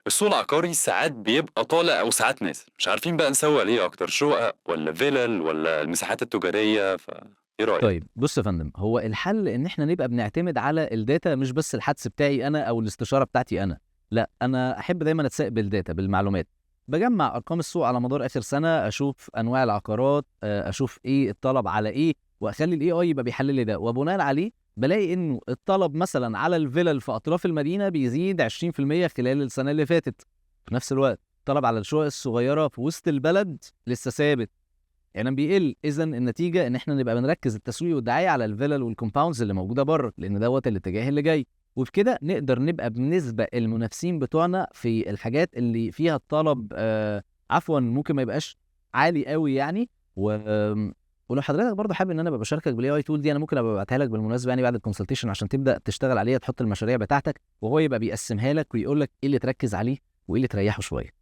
السوق العقاري ساعات بيبقى طالع أو ساعات نازل، مش عارفين بقى نسوّق لإيه أكتر، شُقق والّا فِلَل والّا المساحات التجارية، إيه رأيك؟ طيب بُص يا فندم، هو الحل إن إحنا نبقى بنعتمد على الdata مش بس الحدس بتاعي أنا أو الاستشارة بتاعتي أنا، لأ أنا أحب دايمًا أتساق بالdata بالمعلومات، باجمّع أرقام السوق على مدار آخر سنة، أشوف أنواع العقارات، أشوف إيه الطلب على إيه، وأخلّي الAI يبقى بيحلل لي ده، وبناءً عليه بالاقي إنه الطلب مثلًا على الفِلَل في أطراف المدينة بيزيد 20% خلال السنة اللي فاتت، في نفس الوقت الطلب على الشقق الصغيرة في وسط البلد لسه ثابت. يعني بيقل، إذًا النتيجة إن إحنا نبقى بنركّز التسويق والدعاية على الفِلَل والcompounds اللي موجودة برّه، لإن دوّة الاتجاه اللي جاي، وبكده نقدر نبقى بنسبق المنافسين بتوعنا في الحاجات اللي فيها الطلب عفوًا ممكن ما يبقاش عالي أوي يعني، ولو حضرتك برضه حابب إن أنا أبقى باشاركك بالAI tool دي أنا ممكن أبقى أبعتها لك بالمناسبة يعني بعد الconsultation عشان تبدأ تشتغل عليها تحط المشاريع بتاعتك، وهو يبقى بيقسّمها لك ويقول لك إيه اللي تركّز عليه وإيه اللي تريّحه شوية.